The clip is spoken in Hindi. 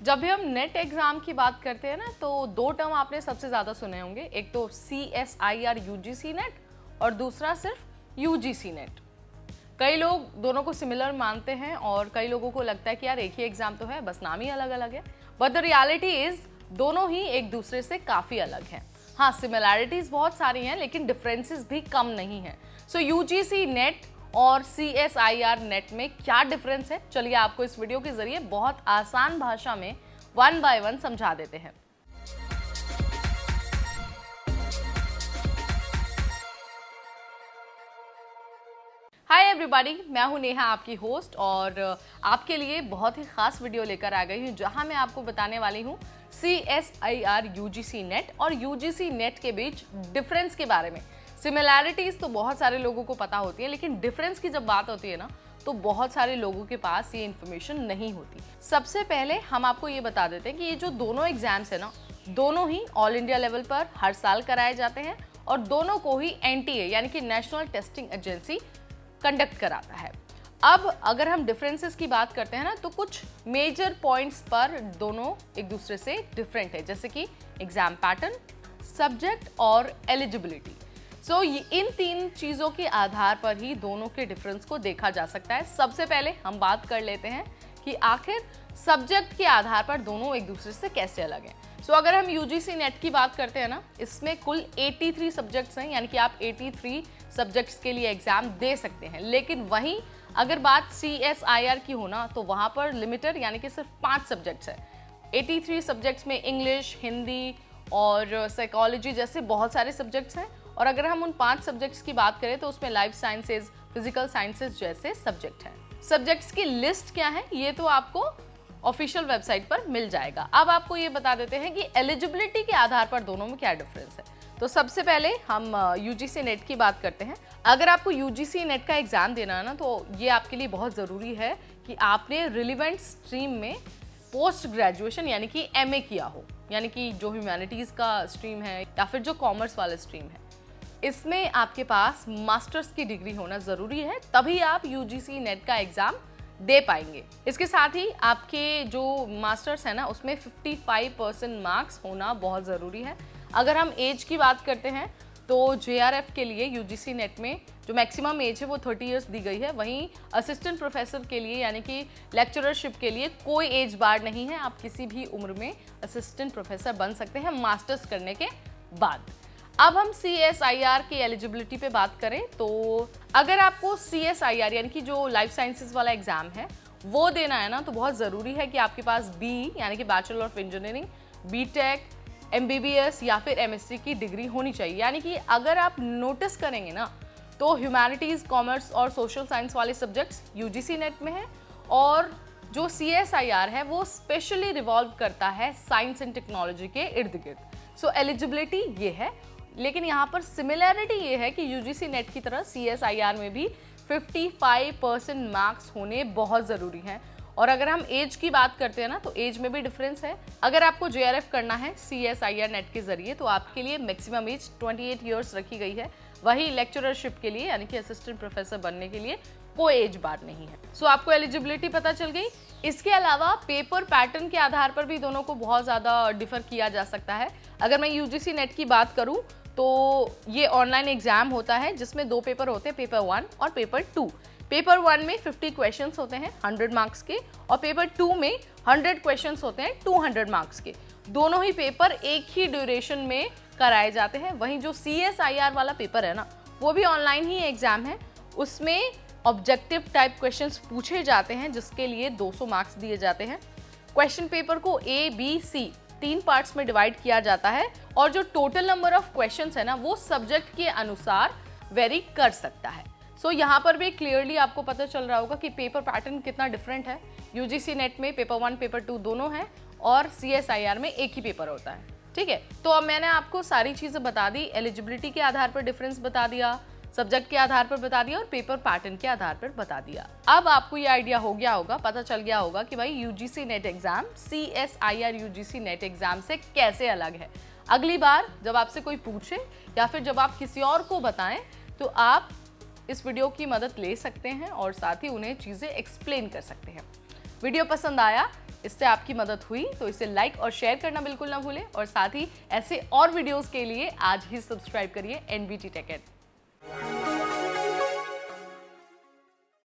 जब भी हम नेट एग्जाम की बात करते हैं ना, तो दो टर्म आपने सबसे ज़्यादा सुने होंगे। एक तो CSIR UGC नेट और दूसरा सिर्फ UGC नेट। कई लोग दोनों को सिमिलर मानते हैं और कई लोगों को लगता है कि यार एक ही एग्जाम तो है, बस नाम ही अलग अलग है। बट द रियलिटी इज दोनों ही एक दूसरे से काफ़ी अलग हैं। हाँ, सिमिलैरिटीज़ बहुत सारी हैं लेकिन डिफरेंसेस भी कम नहीं हैं। सो UGC नेट और CSIR नेट में क्या डिफरेंस है, चलिए आपको इस वीडियो के जरिए बहुत आसान भाषा में 1 बाय 1 समझा देते हैं। हाय एवरीबॉडी, मैं हूं नेहा, आपकी होस्ट, और आपके लिए बहुत ही खास वीडियो लेकर आ गई हूं जहां मैं आपको बताने वाली हूं CSIR UGC नेट और UGC नेट के बीच डिफरेंस के बारे में। सिमिलैरिटीज़ तो बहुत सारे लोगों को पता होती है, लेकिन डिफरेंस की जब बात होती है ना, तो बहुत सारे लोगों के पास ये इन्फॉर्मेशन नहीं होती। सबसे पहले हम आपको ये बता देते हैं कि ये जो दोनों एग्जाम्स है ना, दोनों ही ऑल इंडिया लेवल पर हर साल कराए जाते हैं और दोनों को ही NTA यानी कि नेशनल टेस्टिंग एजेंसी कंडक्ट कराता है। अब अगर हम डिफरेंसेस की बात करते हैं ना, तो कुछ मेजर पॉइंट्स पर दोनों एक दूसरे से डिफरेंट है, जैसे कि एग्जाम पैटर्न, सब्जेक्ट और एलिजिबिलिटी। सो इन तीन चीज़ों के आधार पर ही दोनों के डिफरेंस को देखा जा सकता है। सबसे पहले हम बात कर लेते हैं कि आखिर सब्जेक्ट के आधार पर दोनों एक दूसरे से कैसे अलग हैं। सो अगर हम UGC नेट की बात करते हैं ना, इसमें कुल 83 सब्जेक्ट्स हैं, यानी कि आप 83 सब्जेक्ट्स के लिए एग्जाम दे सकते हैं। लेकिन वहीं अगर बात CSIR की हो ना, तो वहाँ पर लिमिटेड यानी कि सिर्फ 5 सब्जेक्ट्स है। 83 सब्जेक्ट्स में इंग्लिश, हिंदी और साइकोलॉजी जैसे बहुत सारे सब्जेक्ट्स हैं। और अगर हम उन 5 सब्जेक्ट्स की बात करें तो उसमें लाइफ साइंसेज, फिजिकल साइंसेज जैसे सब्जेक्ट हैं। सब्जेक्ट्स की लिस्ट क्या है, ये तो आपको ऑफिशियल वेबसाइट पर मिल जाएगा। अब आपको ये बता देते हैं कि एलिजिबिलिटी के आधार पर दोनों में क्या डिफरेंस है। तो सबसे पहले हम UGC नेट की बात करते हैं। अगर आपको UGC नेट का एग्जाम देना है ना, तो ये आपके लिए बहुत ज़रूरी है कि आपने रिलेवेंट स्ट्रीम में पोस्ट ग्रेजुएशन यानी कि MA किया हो, यानी कि जो ह्यूमैनिटीज़ का स्ट्रीम है या फिर जो कॉमर्स वाला स्ट्रीम है, इसमें आपके पास मास्टर्स की डिग्री होना ज़रूरी है, तभी आप UGC नेट का एग्ज़ाम दे पाएंगे। इसके साथ ही आपके जो मास्टर्स है ना, उसमें 55% मार्क्स होना बहुत ज़रूरी है। अगर हम एज की बात करते हैं तो JRF के लिए UGC नेट में जो मैक्सिमम एज है वो 30 इयर्स दी गई है। वहीं असिस्टेंट प्रोफेसर के लिए यानी कि लेक्चररशिप के लिए कोई एज बार नहीं है, आप किसी भी उम्र में असिस्टेंट प्रोफेसर बन सकते हैं मास्टर्स करने के बाद। अब हम CSIR की एलिजिबिलिटी पे बात करें तो अगर आपको CSIR यानी कि जो लाइफ साइंसेज वाला एग्जाम है वो देना है ना, तो बहुत ज़रूरी है कि आपके पास BE यानी कि bachelor of engineering, BTech, MBBS या फिर MSc की डिग्री होनी चाहिए। यानी कि अगर आप नोटिस करेंगे ना, तो ह्यूमैनिटीज़, कॉमर्स और सोशल साइंस वाले सब्जेक्ट्स UGC नेट में है और जो CSIR है वो स्पेशली रिवॉल्व करता है साइंस एंड टेक्नोलॉजी के इर्द गिर्द। सो एलिजिबिलिटी ये है, लेकिन यहाँ पर सिमिलैरिटी ये है कि UGC नेट की तरह CSIR में भी 55% मार्क्स होने बहुत ज़रूरी हैं। और अगर हम एज की बात करते हैं ना, तो एज में भी डिफरेंस है। अगर आपको JRF करना है CSIR नेट के जरिए तो आपके लिए मैक्सिमम एज 28 ईयर्स रखी गई है। वही लेक्चररशिप के लिए यानी कि असिस्टेंट प्रोफेसर बनने के लिए कोई एज बार नहीं है। सो आपको एलिजिबिलिटी पता चल गई। इसके अलावा पेपर पैटर्न के आधार पर भी दोनों को बहुत ज़्यादा डिफर किया जा सकता है। अगर मैं UGC नेट की बात करूँ तो ये ऑनलाइन एग्जाम होता है जिसमें 2 पेपर होते हैं, पेपर 1 और पेपर 2। पेपर 1 में 50 क्वेश्चंस होते हैं 100 मार्क्स के और पेपर 2 में 100 क्वेश्चंस होते हैं 200 मार्क्स के। दोनों ही पेपर एक ही ड्यूरेशन में कराए जाते हैं। वहीं जो CSIR वाला पेपर है ना, वो भी ऑनलाइन ही एग्जाम है। उसमें ऑब्जेक्टिव टाइप क्वेश्चंस पूछे जाते हैं जिसके लिए 200 मार्क्स दिए जाते हैं। क्वेश्चन पेपर को A, B, C 3 पार्ट्स में डिवाइड किया जाता है और जो टोटल नंबर ऑफ क्वेश्चंस है ना, वो सब्जेक्ट के अनुसार वेरी कर सकता है। सो यहाँ पर भी क्लियरली आपको पता चल रहा होगा कि पेपर पैटर्न कितना डिफरेंट है। UGC नेट में पेपर 1, पेपर 2 दोनों हैं और CSIR में एक ही पेपर होता है। ठीक है, तो अब मैंने आपको सारी चीज़ें बता दी। एलिजिबिलिटी के आधार पर डिफरेंस बता दिया, सब्जेक्ट के आधार पर बता दिया और पेपर पैटर्न के आधार पर बता दिया। अब आपको ये आइडिया हो गया होगा, पता चल गया होगा कि भाई UGC net exam CSIR UGC net exam से कैसे अलग है। अगली बार जब आपसे कोई पूछे या फिर जब आप किसी और को बताएं तो आप इस वीडियो की मदद ले सकते हैं और साथ ही उन्हें चीज़ें एक्सप्लेन कर सकते हैं। वीडियो पसंद आया इससे आपकी मदद हुई तो इसे लाइक और शेयर करना बिल्कुल ना भूलें और साथ ही ऐसे और वीडियोस के लिए आज ही सब्सक्राइब करिए NBT Tech Ed।